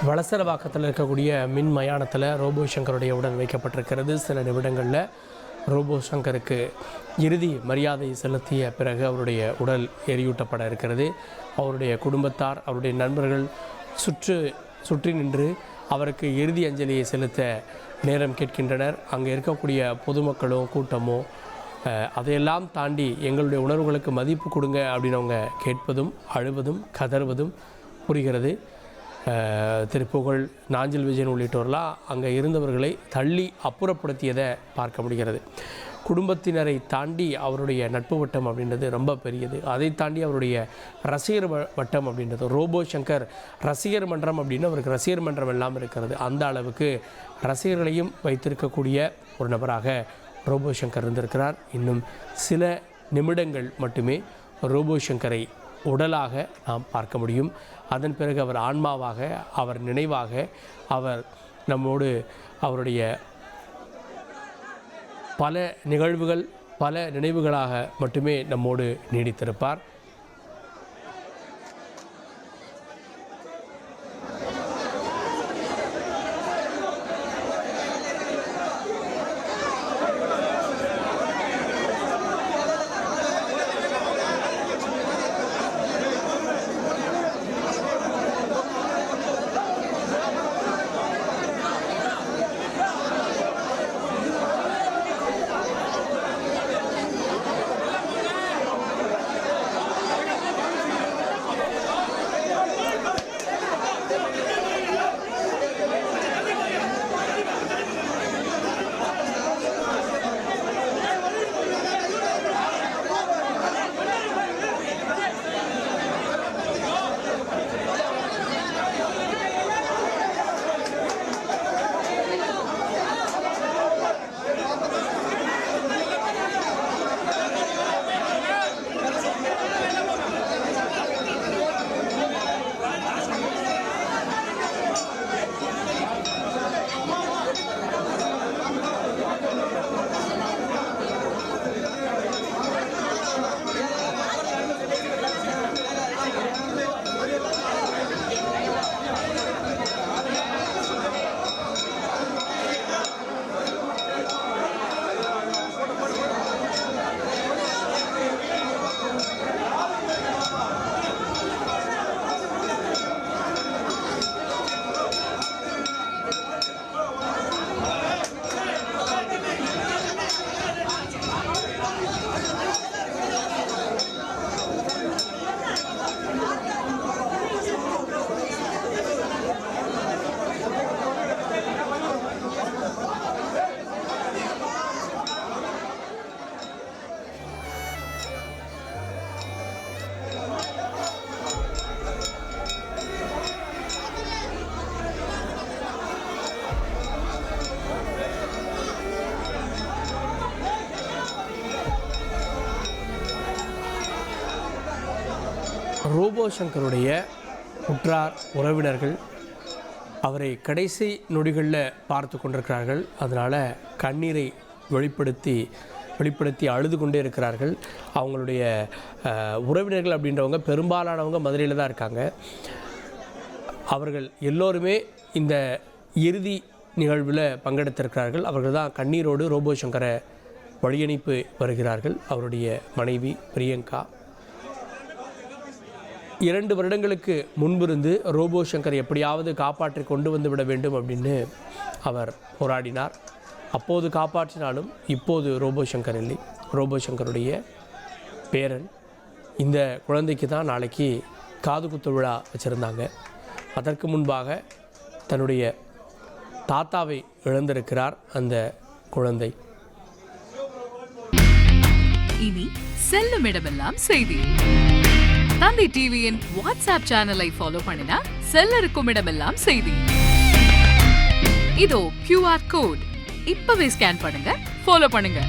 வளசரவாக்கத்தில் இருக்கக்கூடிய மின் மயானத்தில் ரோபோ சங்கருடைய உடல் வைக்கப்பட்டிருக்கிறது. சில நிமிடங்களில் ரோபோ சங்கருக்கு இறுதி மரியாதை செலுத்திய பிறகு அவருடைய உடல் எரியூட்டப்பட இருக்கிறது. அவருடைய குடும்பத்தார், அவருடைய நண்பர்கள் சுற்றி நின்று அவருக்கு இறுதி அஞ்சலியை செலுத்த நேரம் கேட்கின்றனர். அங்கே இருக்கக்கூடிய பொதுமக்களும் கூட்டமோ அதையெல்லாம் தாண்டி எங்களுடைய உணர்வுகளுக்கு மதிப்பு கொடுங்க அப்படின்னு அவங்க கேட்பதும் அழுவதும் கதறுவதும் புரிகிறது. திருப்புகழ், நாஞ்சில் விஜயன் உள்ளிட்டோர்லாம் அங்கே இருந்தவர்களை தள்ளி அப்புறப்படுத்தியதை பார்க்க முடிகிறது. குடும்பத்தினரை தாண்டி அவருடைய நட்பு வட்டம் அப்படின்றது ரொம்ப பெரியது. அதை தாண்டி அவருடைய ரசிகர் வட்டம் அப்படின்றது, ரோபோ சங்கர் ரசிகர் மன்றம் அப்படின்னு அவருக்கு ரசிகர் மன்றம் எல்லாம் இருக்கிறது. அந்த அளவுக்கு ரசிகர்களையும் வைத்திருக்கக்கூடிய ஒரு நபராக ரோபோ சங்கர் இருந்திருக்கிறார். இன்னும் சில நிமிடங்கள் மட்டுமே ரோபோ சங்கரை உடலாக நாம் பார்க்க முடியும். அதன் பிறகு அவர் ஆன்மாவாக, அவர் நினைவாக, அவர் நம்மோடு அவருடைய பல நிகழ்வுகள், பல நினைவுகளாக மட்டுமே நம்மோடு நீடித்திருப்பார். ரோபோ சங்கருடைய உற்றார் உறவினர்கள் அவரை கடைசி நொடிகளில் பார்த்து கொண்டிருக்கிறார்கள். அதனால் கண்ணீரை வெளிப்படுத்தி அழுது கொண்டே இருக்கிறார்கள். அவங்களுடைய உறவினர்கள் அப்படின்றவங்க பெரும்பாலானவங்க மதுரையில் தான் இருக்காங்க. அவர்கள் எல்லோருமே இந்த இறுதி நிகழ்வில் பங்கெடுத்திருக்கிறார்கள். அவர்கள் தான் கண்ணீரோடு ரோபோ சங்கரை வழியனுப்பி வருகிறார்கள். அவருடைய மனைவி பிரியங்கா 2 வருடங்களுக்கு முன்பிருந்து ரோபோ சங்கர் எப்படியாவது காப்பாற்றி கொண்டு வந்து விட வேண்டும் அப்படின்னு அவர் போராடினார். அப்போது காப்பாற்றினாலும் இப்போது ரோபோ சங்கர் இல்லை. ரோபோ சங்கருடைய பேரன் இந்த குழந்தைக்கு தான் நாளைக்கு காது குத்து விழா வச்சுருந்தாங்க. அதற்கு முன்பாக தன்னுடைய தாத்தாவை இழந்திருக்கிறார் அந்த குழந்தை. இனி செல்லும் இடமெல்லாம் செய்தி. தந்தி டிவியின் வாட்ஸ்அப் சேனலை ஃபாலோ பண்ணினா செல்ல இருக்கும் இடமெல்லாம் செய்தி. இதோ QR கோட் இப்பவே ஸ்கேன் பண்ணுங்க, ஃபாலோ பண்ணுங்க.